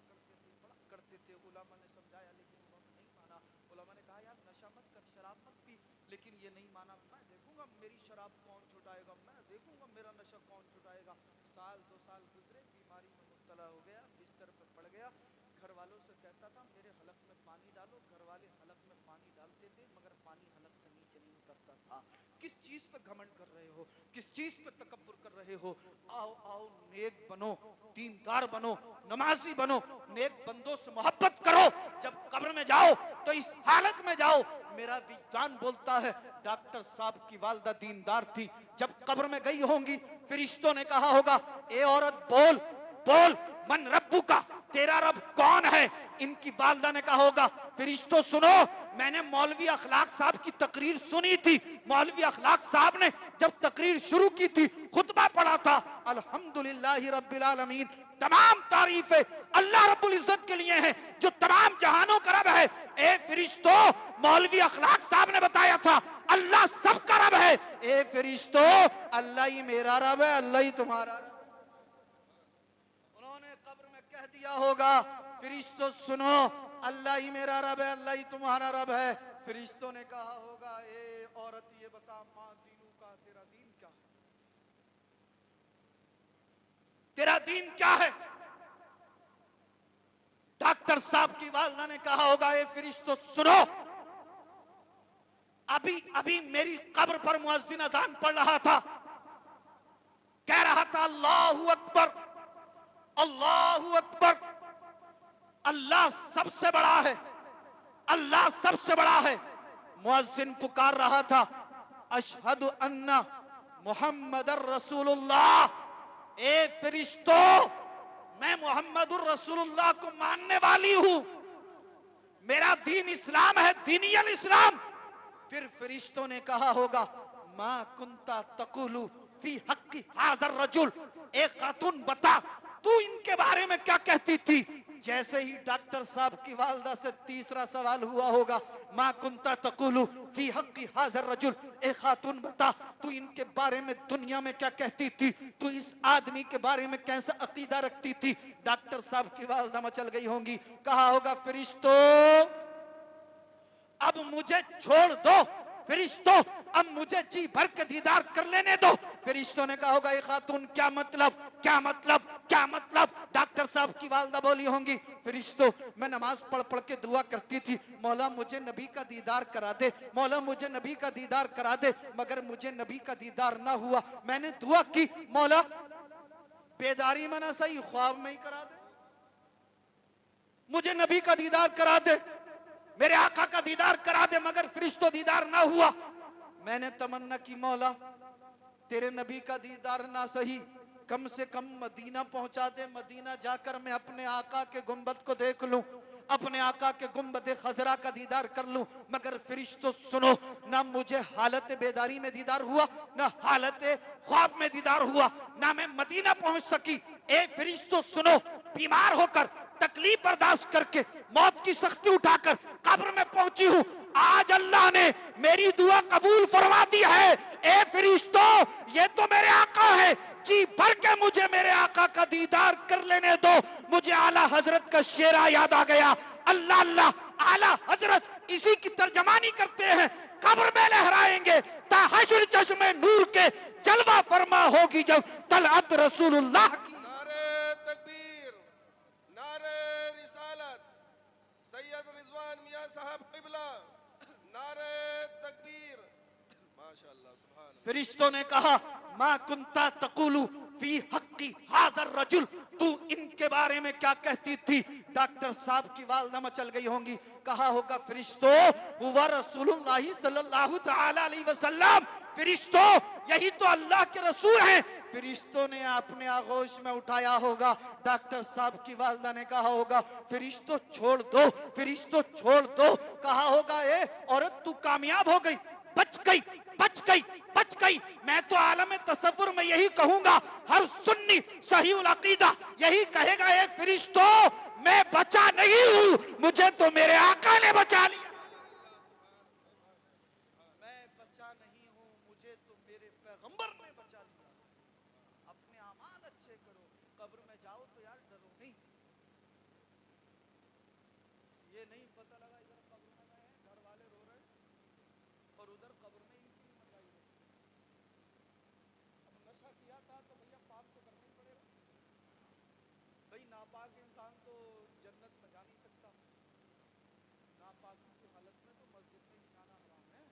करते थे, उलमा ने समझाया लेकिन उन्होंने नहीं माना। उलमा ने कहा यार नशा मत कर, शराब मत पी, लेकिन ये नहीं माना। मैं देखूंगा मेरी शराब कौन छुटाएगा, मैं देखूंगा मेरा नशा कौन छुटाएगा। साल 2 साल गुजरे, बीमारी में मुब्तला हो गया, बिस्तर पर पड़ गया। घर वालों से कहता था मेरे हलक में पानी डालो, घर वाले हलक में पानी डालते थे मगर पानी हलक से नीचे नहीं उतरता था। किस चीज पे घमंड कर रहे हो, किस चीज पे तकब्बुर कर रहे हो? आओ आओ नेक बनो, दीनदार बनो, नमाजी बनो, नेक बंदों से मोहब्बत करो। जब कब्र में जाओ तो इस हालत में जाओ, मेरा विज्ञान बोलता है डॉक्टर साहब की वालदा दीनदार थी, जब कब्र में गई होंगी फरिश्तों ने कहा होगा ए औरत बोल बोल, मन रब्बू का, तेरा रब कौन है? इनकी वालदा ने कहा होगा फरिश्तों सुनो, मैंने मौलवी अखलाक साहब की तकरीर सुनी थी, मौलवी अखलाक साहब ने जब तकरीर शुरू की थी खुतबा पढ़ा था, अल्हम्दुलिल्लाहि रब्बिल आलमीन, तमाम तारीफें अल्लाह रब्बुल इज्जत के लिए हैं जो तमाम जहानों का रब है। ए फरिश्तों, मौलवी अखलाक साहब ने बताया था अल्लाह सबका रब है। ए फरिश्तों, अल्लाह ही मेरा रब है, अल्लाह ही तुम्हारा रब है। उन्होंने कब्र में कह दिया होगा फरिश्तों सुनो, अल्लाह ही मेरा रब है, अल्लाह ही तुम्हारा रब है। फरिश्तों ने कहा होगा ए औरत ये बता माँ दीनू का, तेरा दीन क्या है, तेरा दीन क्या है? डॉक्टर साहब की वालदा ने कहा होगा ए फरिश्तों सुनो, अभी अभी मेरी कब्र पर मुअज्जिन अज़ान पढ़ रहा था, कह रहा था अल्लाहू अकबर अल्लाहू अकबर, अल्लाह सबसे बड़ा है, अल्लाह सबसे बड़ा है। मुअज्जिन पुकार रहा था अशहदु अन्ना मुहम्मदर रसूलुल्लाह। ए फरिश्तों, मैं मुहम्मदुर रसूलुल्लाह को मानने वाली हूं, मेरा दीन इस्लाम है, दीनियल इस्लाम। फिर फरिश्तों ने कहा होगा मा कुंता तकुलु फी हक्की हाज़र रजुल, एक खातून बता तू इनके बारे में क्या कहती थी? जैसे ही डॉक्टर साहब की वालदा से तीसरा सवाल हुआ होगा मा कुंता तकुलु फी हक्की हाज़र रजुल, ए खातून बता तू इनके बारे में दुनिया में क्या कहती थी, तू इस आदमी के बारे में कैसा अकीदा रखती थी? डॉक्टर साहब की वालदा मचल गई होंगी, कहा होगा फरिश्तों अब मुझे छोड़ दो, फरिश्तों अब मुझे जी भर के दीदार कर लेने दो। फरिश्तों ने कहा होगा ये खातून क्या मतलब, क्या मतलब, क्या मतलब? डॉक्टर साहब की वालदा बोली होंगी फरिश्तों मैं नमाज पढ़ पढ़ के दुआ करती थी मौला मुझे नबी का दीदार करा दे, मौला मुझे नबी का दीदार करा दे, मगर मुझे नबी का दीदार ना हुआ। मैंने दुआ की मौला बेदारी में ना सही ख्वाब में ही करा दे, मुझे नबी का दीदार करा दे, मेरे आका का दीदार करा दे, मगर फरिश्तों दीदार ना हुआ। मैंने तमन्ना की मौला तेरे नबी का दीदार ना सही कम से कम मदीना पहुंचा दे, मदीना जाकर मैं अपने आका के गुंबद को देख लूं, अपने आका के गुंबद खजरा का दीदार कर लूं। मगर फरिश्तों सुनो, ना मुझे हालत बेदारी में दीदार हुआ, ना हालत ख्वाब में दीदार हुआ, ना मैं मदीना पहुंच सकी। ए फरिश्तों सुनो, बीमार होकर तकलीफ बर्दाश्त करके मौत की सख्ती उठाकर कब्र में पहुंची हूं, आज अल्लाह ने मेरी दुआ कबूल फरमा दी है। ए फरिश्तों ये तो मेरे आका है, जी भर के मुझे मेरे आका का दीदार कर लेने दो। मुझे आला हजरत का शेरा याद आ गया, अल्लाह अल्लाह आला हजरत इसी की तर्जमानी करते हैं, कब्र में लहराएंगे ता हश्र चश्मे नूर के जलवा फरमा होगी जब तलअत रसूलुल्लाह की। नारे तकबीर, नारे रिसालत, सैयद रिजवान मियां साहब क़िबला, नारे तकबीर, माशाअल्लाह सुभान अल्लाह। फरिश्तों ने कहा मा कुंता तकुलु फी हक्की हाज़र रजुल, तू इनके बारे में क्या कहती थी? डॉक्टर साहब की वालदा मचल गई होंगी। कहा होगा फरिश्तों हुवा रसूलुल्लाह सल्लल्लाहु तआला अलैहि वसल्लम, फरिश्तों यही तो अल्लाह के रसूल हैं। फरिश्तों ने अपने आगोश में उठाया होगा। डॉक्टर साहब की वालदा ने कहा होगा फरिश्तों छोड़ दो, फरिश्तों छोड़ दो। कहा होगा ए औरत तू कामयाब हो गई, बच गई, बच गई, बच गई। मैं तो आलम तसव्वुर में यही कहूंगा, हर सुन्नी सही उल अकीदा यही कहेगा ए फरिश्तों मैं बचा नहीं हूं, मुझे तो मेरे आका ने बचा लिया। मैं बचा नहीं हूं, मुझे तो मेरे पैगंबर ने बचा लिया। अपने अमाल अच्छे करो, कब्र में जाओ तो यार डरो नहीं। ये नहीं पता लगा इधर कब्र में गए हैं, घर वाले रो रहे हैं और उधर कब्र में इनकी हिम्मत आई है। अब नशा किया था तो भैया पाप तो करना ही पड़ेगा। भाई नापाक इंसान तो जन्नत में जा नहीं सकता। नापाकी की हालत में तो मस्जिद में ही जाना हराम है।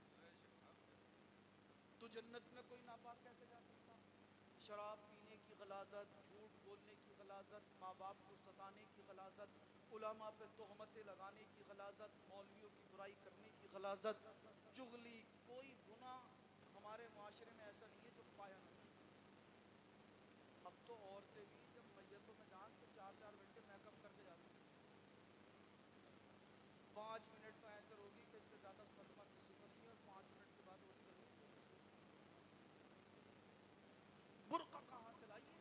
तो जन्नत में कोई नापाक कैसे जा सकता? शराब पीने की गलाजत, झूठ बोलने की गलाजत, माँ बाप को सताने की गलाजत, उलमा पे तोहमतें लगाने की गलाजत, मौलवियों की बुराई करने की गलाजत, चुगली, कोई गुनाह हमारे माशरे में ऐसा नहीं है जो पाया नहीं। अब तो औरतें भी जब मैयतों में जान तो 4-4 घंटे मेकअप करके जाती हैं। 5 मिनट तो ऐसे रोगी कि इससे ज्यादा सदमा किसी को नहीं है और 5 मिनट के बाद वो निकल गई। बुर्का कहाँ से लाई है?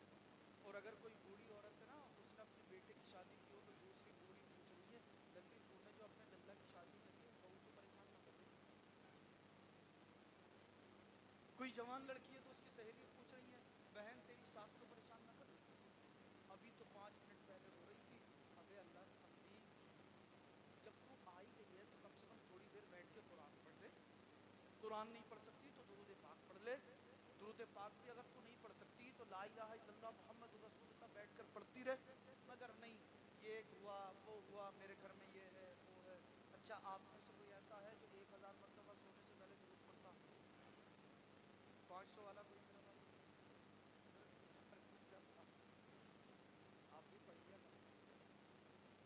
और अगर कोई बूढ़ी औरत है ना, उसने अपने बेटे की शादी की हो तो दूसरी बूढ़ी पूछ रही है लल्ली तूने जो अपने लल्ला की शादी करी है बहू को परेशान ना कर रही? कोई जवान लड़की है तो उसकी सहेली पूछ रही है बहन तेरी सास को परेशान ना कर रही? अभी तो 5 मिनट पहले रो रही थी, अबे अल्लाह की बंदी जब तू आई गई है तो कम से कम थोड़ी देर बैठ के कुरान पढ़ ले। कुरान नहीं पढ़ सकती तो दुरूद पाक पढ़ ले। दुरूद पाक भी अगर तू नहीं पढ़ सकती तो ला इलाहा इल्लल्लाह मुहम्मदुर रसूलुल्लाह बैठकर पढ़ती रहे। मगर नहीं, ये हुआ वो हुआ, मेरे घर में ये है वो है। अच्छा आप में से कोई ऐसा है जो 1000 मरतबा सोने से पहले दुरूद पढ़ता? 500 वाला कोई मेरा बात? आप भी पढ़ लिया करो।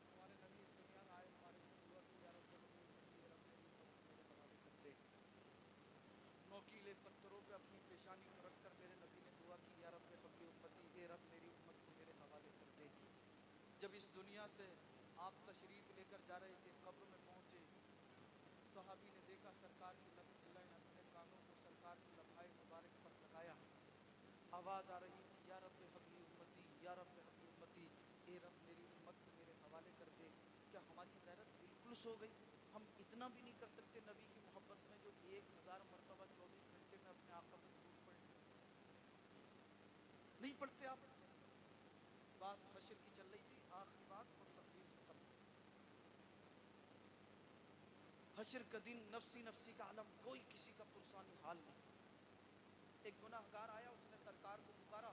हमारे नबी इस दुनिया में आए, हमारे लिए दुआ की या रब्बुल उम्मती रब मेरी उम्मत को मेरे हवाले कर दे। नोकीले पत्थरों पे अपनी पेशानी को रखकर मेरे नबी ने दुआ की या रब्बे हब्बी उम्मती, ए रब मेरी उम्मत को मेरे हवाले कर दे। जब इस दुनिया से आप तशरीफ लेकर जा रहे थे, कब्र में पहुंचे, सहाबी ने देखा सरकार की लबे अपने कानों को सरकार की लम्हाए मुबारक पर लगाया। आवाज आ रही थी या रब्बे हब्बी उम्मती, या रब्बे हब्बी उम्मती, ए रब मेरी उम्मत को मेरे हवाले कर दे। क्या हमारी गैरत बिल्कुल सो गई? हम इतना भी नहीं कर सकते नबी की मोहब्बत में जो 1000 मरतबा 24 घंटे में अपने आका पे दुरूद पढ़ लें? नहीं पढ़ते आप? बात हश्र की चल रही थी, आखिरी बात और तकरीर खत्म। हश्र का दिन, नफ्सी नफ्सी का आलम, कोई किसी का पुरसानी हाल नहीं। एक गुनाहगार आया, उसने सरकार को पुकारा,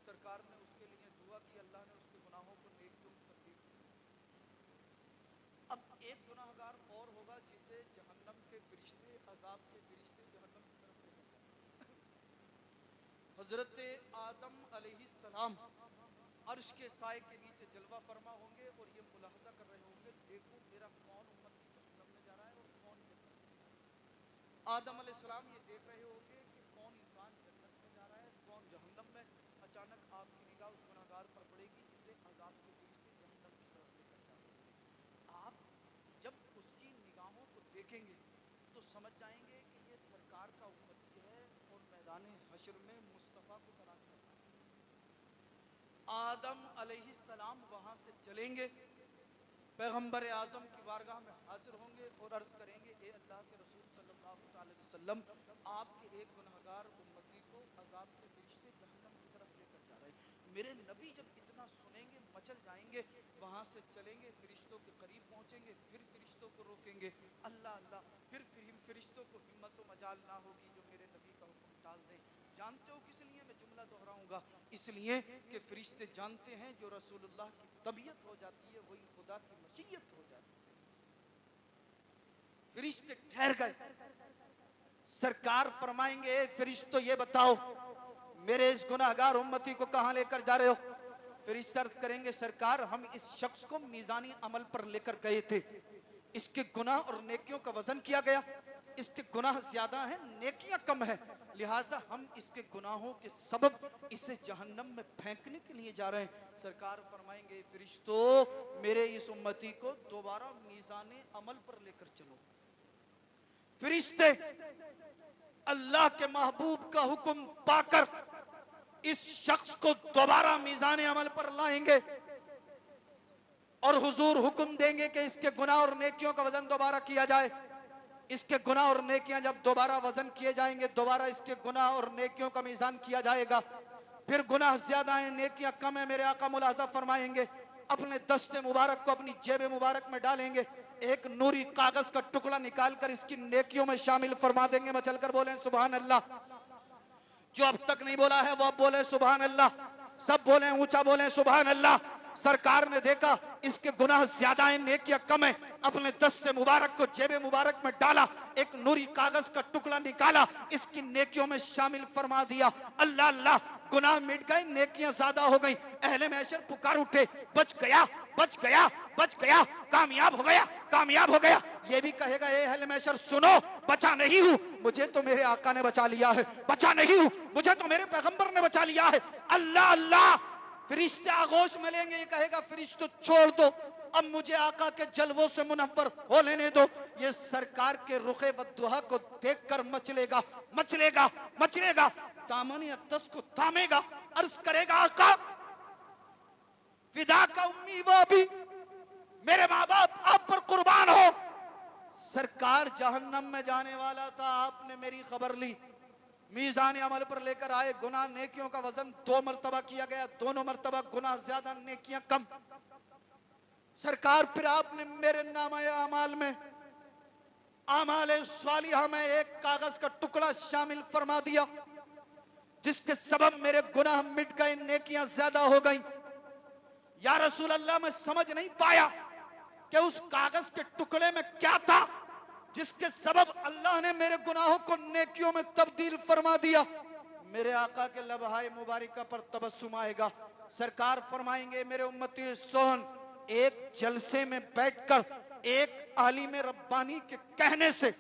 सरकार ने उसके लिए दुआ की, अल्लाह ने उसके गुनाहों को नेकियों में तब्दील किया। अब एक गुनाहगार और होगा जिसे जहन्नम के फरिश्ते, अजाब के फरिश्ते जहन्नम की तरफ लेकर जाएंगे। हजरत आदम अलैहिस्सलाम अर्श के साए के नीचे जलवा फरमा होंगे और ये मुलाहजा कर रहे होंगे देखो मेरा कौन उम्मती जहन्नम में जा रहा है और कौन जन्नत में। आदम अलैहिस्सलाम ये देख रहे होंगे कि कौन इंसान जन्नत में जा रहा है कौन जहन्नम में। अचानक आपकी निगाह उस गुनाहगार पर पड़ेगी जिसे अजाब के फरिश्ते जहन्नम की तरफ लेकर जाते हैं। आप जब उसकी निगाहों को देखेंगे तो समझ जाएंगे कि ये सरकार का उम्मती है और मैदान हश्र में मुस्तफ़ा को तलाश करना है। आदम अलैहिस्सलाम वहां से चलेंगे, पैगंबर आजम की बारगाह में हाजिर होंगे और अर्ज करेंगे ए अल्लाह के रसूल सल्लल्लाहु अलैहि वसल्लम, आपके एक गुनहगार उम्मती को अजाब के फरिश्ते जहन्नम की तरफ लेकर जा रहे हैं। मेरे नबी जब इतना सुनेंगे मचल जाएंगे, वहां से चलेंगे, फरिश्तों के करीब पहुंचेंगे, फिर फरिश्तों को रोकेंगे, अल्लाह अल्लाह, फिर फरिश्तों को हिम्मत व मजाल ना होगी जो मेरे नबी का हुक्म टाल दें। जानते हो किस लिए मैं जुमला दोहराऊंगा? इसलिए कि फरिश्ते जानते हैं जो रसूलुल्लाह की तबीयत हो जाती है वही खुदा की मशीयत हो जाती है। फरिश्ते ठहर गए, सरकार फरमाएंगे, "ए फरिश्तों, ये बताओ मेरे इस गुनाहगार उम्मती को कहां लेकर जा रहे हो?" फरिश्ते अर्ज करेंगे, "सरकार, हम इस शख्स को मीज़ानी अमल पर लेकर गए थे, इसके गुनाह और नेकियों का वजन किया गया, इसके गुनाह ज्यादा हैं, नेकियां कम है, लिहाजा हम इसके गुनाहों के सबब इसे जहन्नम में फेंकने के लिए जा रहे हैं।" सरकार फरमाएंगे, "फरिश्तों, मेरे इस उम्मती को दोबारा मीज़ाने अमल पर लेकर चलो।" फरिश्ते अल्लाह के महबूब का हुक्म पाकर इस शख्स को दोबारा मीज़ाने अमल पर लाएंगे और हुजूर हुक्म देंगे कि इसके गुनाह और नेकियों का वजन दोबारा किया जाए। इसके गुनाह और नेकियां जब दोबारा वजन किए जाएंगे, दोबारा इसके गुनाह और नेकियों का मीज़ान किया जाएगा। फिर गुनाह ज्यादा है, नेकियां कम है, मेरे आका मुलाजा फरमाएंगे, अपने दस्ते मुबारक को अपनी जेब मुबारक में डालेंगे, एक नूरी कागज का टुकड़ा निकाल कर इसकी नेकियों में शामिल फरमा देंगे। मचल कर बोले सुभान अल्लाह। जो अब तक नहीं बोला है वो अब बोले सुभान अल्लाह। सब बोले, ऊंचा बोले सुभान अल्लाह। सरकार ने देखा इसके गुनाह ज्यादा है, नेकियां कम है, अपने दस्ते मुबारक को जेब मुबारक में डाला, एक नूरी कागज का टुकड़ा निकाला, इसकी नेकियों में शामिल फरमा दिया। अल्लाह अल्लाह, गुनाह मिट गए, नेकियां ज्यादा हो गई। अहले महशर पुकार उठे, बच गया, बच गया, बच गया, कामयाब हो गया, कामयाब हो गया। ये भी कहेगा, ए अहले महशर सुनो, बचा नहीं हूं, मुझे तो मेरे आका ने बचा लिया है, बचा नहीं हूं, मुझे तो मेरे पैगंबर ने बचा लिया है। अल्लाह अल्लाह, फरिश्ते आगोश में लेंगे, ये कहेगा, फरिश्तों छोड़ दो, अब मुझे आका के जलवों से मुनव्वर हो लेने दो। ये सरकार के रुखे वद्दुहा को देखकर मचलेगा, मचलेगा, मचलेगा, दामन अक़दस को थामेगा, अर्ज करेगा, आका फिदा का उम्मी वो भी, मेरे माँ बाप आप पर कुर्बान हो। सरकार जहन्नम में जाने वाला था, आपने मेरी खबर ली, मीज़ान अमल पर लेकर आए, गुनाह नेकियों का वजन 2 मरतबा किया गया, दोनों मरतबा गुनाह ज्यादा, नेकियां कम। सरकार फिर आपने मेरे नामाए अमाल में, आमाले स्वालिहा में एक कागज का टुकड़ा शामिल फरमा दिया, जिसके सबब मेरे गुनाह मिट गए, नेकियां ज्यादा हो गई। या रसूल अल्लाह, मैं समझ नहीं पाया कि उस कागज के टुकड़े में क्या था जिसके सबब अल्लाह ने मेरे गुनाहों को नेकियों में तब्दील फरमा दिया। मेरे आका के लबहाए मुबारका पर तबस्सुम आएगा। सरकार फरमाएंगे, मेरे उम्मती सोहन, एक जलसे में बैठकर एक आलिम रब्बानी के कहने से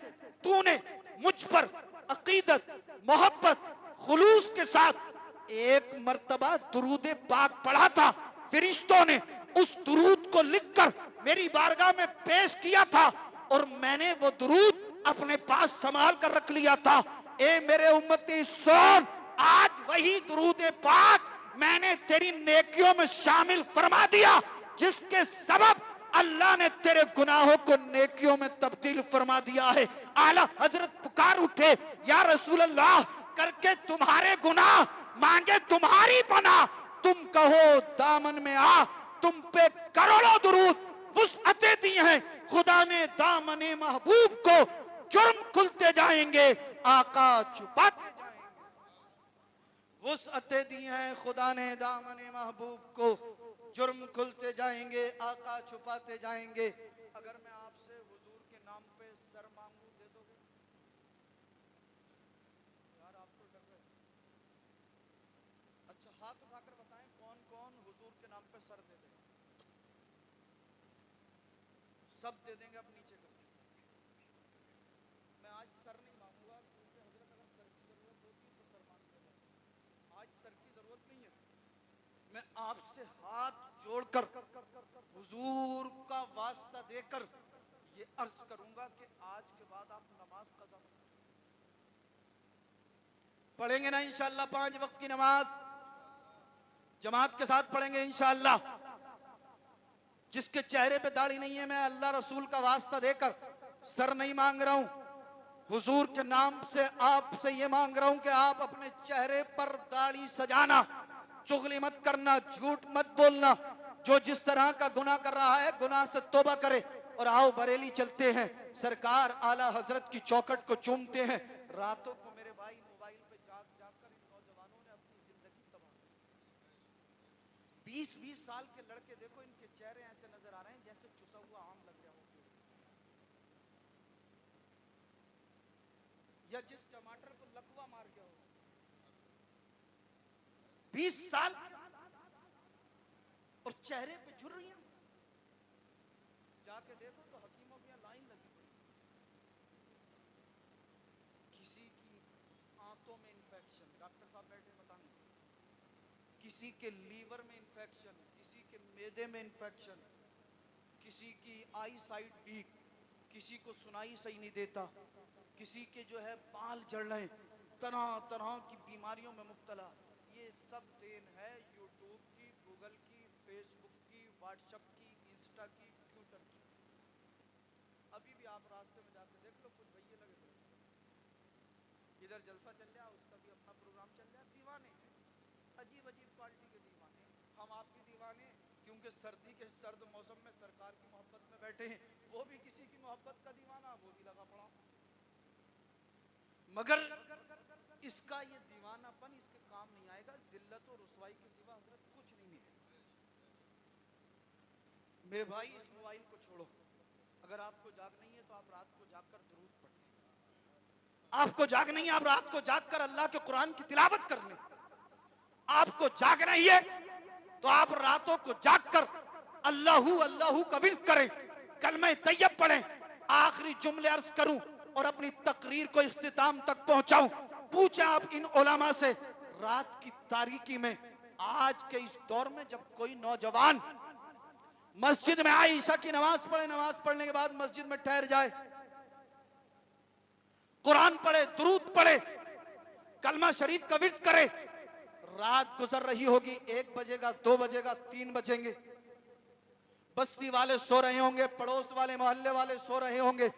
तूने मुझ पर अकीदत, मोहब्बत, खुलूस के साथ एक मर्तबा दुरूद पाक पढ़ा था। फरिश्तों ने उस दुरूद को लिखकर मेरी बारगाह में पेश किया था और मैंने वो दुरूद अपने पास संभाल कर रख लिया था। ए मेरे उम्मती सुन, आज वही दुरूद पाक मैंने तेरी नेकियों में शामिल फरमा दिया, जिसके सबब अल्लाह ने तेरे गुनाहों को नेकियों में तब्दील फरमा दिया है। आला हजरत पुकार उठे, या रसूल अल्लाह, करके तुम्हारे गुनाह मांगे तुम्हारी पनाह, तुम कहो दामन में आ, तुम पे करोड़ों दुरूद वुसअतें दी हैं, खुदा ने दामने महबूब को जुर्म खुलते जाएंगे, आका छुपाते जाएंगे। वुसअतें दी हैं, खुदा ने दामने महबूब को जुर्म खुलते जाएंगे, आका छुपाते जाएंगे। अगर मैं आपसे हुजूर के नाम पे सर मांगू, दे दोगे? यार आप तो डर रहे। अच्छा, हाथ उठाकर बताएं कौन कौन हुजूर के नाम पे सर दे देगा? सब दे देंगे, अब नीचे कर देंगे। मैं आज सर नहीं मांगूंगा, क्योंकि हजरत अगर सर की जरूरत होती तो सर मांग लेगा, आज सर की जरूरत नहीं है। मैं आपसे हाथ जोड़कर हुजूर का वास्ता देकर ये अर्ज करूंगा कि आज के बाद आप नमाज कज़ा मत करें। पढ़ेंगे ना इंशाअल्लाह 5 वक्त की नमाज जमात के साथ पढ़ेंगे इंशाअल्लाह। जिसके चेहरे पे दाढ़ी नहीं है, मैं अल्लाह रसूल का वास्ता देकर सर नहीं मांग रहा हूं, हुजूर के नाम से आपसे ये मांग रहा हूं कि आप अपने चेहरे पर दाढ़ी सजाना, चुगली मत करना, झूठ मत बोलना। जो जिस तरह का गुनाह कर रहा है, गुनाह से तौबा करे। और आओ बरेली चलते हैं, सरकार आला हजरत की चौखट को चूमते हैं। रातों को मेरे भाई मोबाइल पे जाग जाग कर इन नौजवानों ने अपनी जिंदगी तबाह की। 20-20 साल के लड़के देखो, इनके चेहरे ऐसे नजर आ रहे हैं जैसे चुसा हुआ आम लग गया हो। या जिस टमाटर को लकवा मार गया हो, 20 साल और चेहरे पे झुर्रियां, जाके देखो तो हकीमों की लाइन लगी पड़ी। किसी की आंतों में इंफेक्शन, डॉक्टर साहब बैठे बताएंगे, किसी के लीवर में इंफेक्शन, किसी के मैदे में इंफेक्शन, किसी की आई साइट वीक, किसी को सुनाई सही नहीं देता, किसी के जो है बाल झड़ रहे, तरह तरह की बीमारियों में मुब्तला। ये सब देन है यूट्यूब की, गूगल की, फेसबुक की, व्हाट्सएप की, इंस्टा की, ट्विटर की। अभी भी आप रास्ते में जाके देख लो, कुछ भैया लगे थे, इधर जलसा चल रहा, उसका भी अपना प्रोग्राम चल रहा, दीवाने हैं, अजीब अजीब क्वालिटी के दीवाने। हम आपके दीवाने क्योंकि सर्दी के सर्द मौसम में सरकार की मोहब्बत में बैठे हैं, वो भी किसी की मोहब्बत का दीवाना, वो भी लगा पड़ा। मगर इसका ये दीवानापन इसके काम नहीं आएगा, जिल्लत और रुसवाई के सिवा हजरत कुछ नहीं मिलेगा। मेरे भाई इस मोबाइल को छोड़ो, अगर आपको जाग नहीं है तो आप रात को जागकर दुरूद पढ़ लें। आपको जाग नहीं है, आप रात को जागकर अल्लाह के कुरान की तिलावत कर लें। आपको जाग नहीं है तो आप रातों को जागकर अल्लाहू अल्लाहू का विर्द करें, कलमे तैयब पढ़ें। आखिरी जुमले अर्ज करूं और अपनी तकरीर को इख्तिताम तक पहुंचाऊं। पूछें आप इन उलमा से, रात की तारीकी में, आज के इस दौर में जब कोई नौजवान मस्जिद में आए, ईशा की नमाज पढ़े, नमाज पढ़ने के बाद मस्जिद में ठहर जाए, कुरान पढ़े, दुरूद पढ़े, कलमा शरीफ का विर्द करे, रात गुजर रही होगी, 1 बजेगा, 2 बजेगा, 3 बजेंगे, बस्ती वाले सो रहे होंगे, पड़ोस वाले मोहल्ले वाले सो रहे होंगे,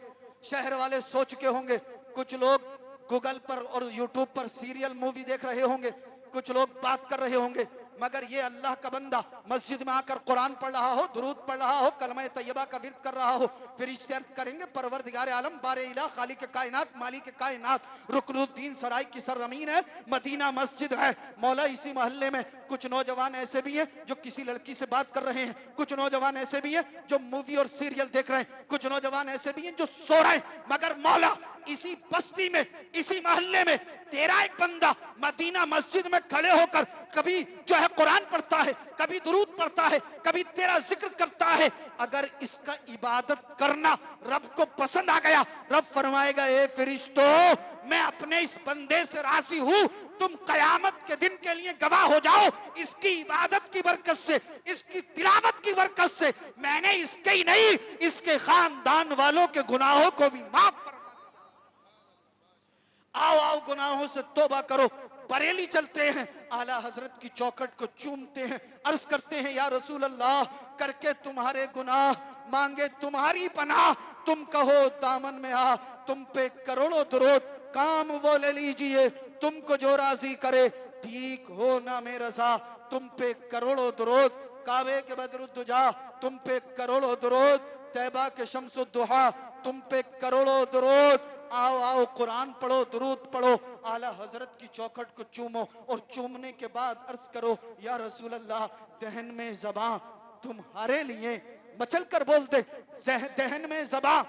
शहर वाले सो चुके होंगे, कुछ लोग गूगल पर और यूट्यूब पर सीरियल मूवी देख रहे होंगे, कुछ लोग बात कर रहे होंगे, मगर ये अल्लाह का बंदा मस्जिद में आकर कुरान पढ़ रहा हो, दुरूद पढ़ रहा हो, कलमा तैयबा का विर्द कर रहा हो, फिर इस अर्ज करेंगे, परवरदिगार आलम बारे इला, खालिक कायनात, मालिक कायनात, रुकनुद्दीन सराय की सरजमीन है, मदीना मस्जिद है, मौला इसी मोहल्ले में। कुछ नौजवान ऐसे भी हैं जो किसी लड़की से बात कर रहे हैं, कुछ नौजवान ऐसे भी हैं जो मूवी और सीरियल देख रहे हैं, कुछ नौजवान ऐसे भी हैं जो सो रहे हैं, मगर मौला इसी बस्ती में, इसी मोहल्ले में तेरा एक बंदा मदीना मस्जिद में खड़े होकर कभी जो है कुरान पढ़ता है, कभी दुरूद पढ़ता है, कभी तेरा जिक्र करता है। अगर इसका इबादत करना रब को पसंद आ गया, रब फरमाएगा, ए फरिश्तों, मैं अपने इस बंदे से राजी हूं, तुम कयामत के दिन के लिए गवाह हो जाओ, इसकी इबादत की बरकत से, इसकी तिलावत की बरकत से मैंने इसके ही नहीं, इसके खानदान वालों के गुनाहों को भी माफ फरमा। आओ आओ गुनाहों से तौबा करो। बरेली चलते हैं, आला हजरत की चौखट को चूमते हैं, अर्ज करते हैं, या रसूल अल्लाह, करके तुम्हारे गुनाह मांगे तुम्हारी पनाह, तुम कहो दामन में आ, तुम पे करोड़ों दुरूद, काम वो ले लीजिए तुमको जो राजी करे, ठीक हो ना मेरा सा, तुम पे करोड़ों दुरूद, काबे के बदरुद्दुजा तुम पे करोड़ों दुरूद, तैबा के शम्सुद्दुहा तुम पे करोड़ों दुरूद। आओ आओ कुरान पढ़ो, दुरूद पढ़ो, आला हजरत की चौखट को चूमो और चूमने के बाद अर्ज करो, या रसूल अल्लाह, दहन में ज़बां तुम्हारे लिए, मचल कर बोल दे, दहन में ज़बां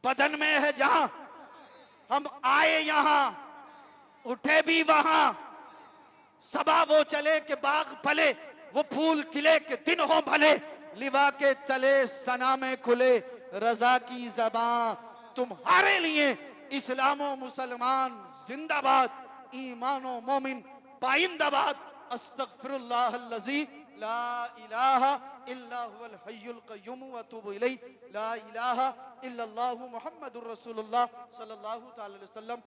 बदन में है जहां, हम आए यहां उठे भी वहां, सबा वो चले के बाग फले, वो फूल खिले के दिन हो भले, लिवा के तले सना में खुले, रजा की ज़बां तुम्हारे लिए, इस्लामो मुसलमान जिंदाबाद, ईमानो मोमिन पाइंदाबाद, अस्तगफिरुल्लाह अल्लज़ी ला इलाहा इल्ला हुवल हय्युल क़य्यूम व अतूबु इलैहि, ला इलाहा इल्लल्लाहु मुहम्मदुर रसूलुल्लाह सल्लल्लाहु तआला अलैहि वसल्लम।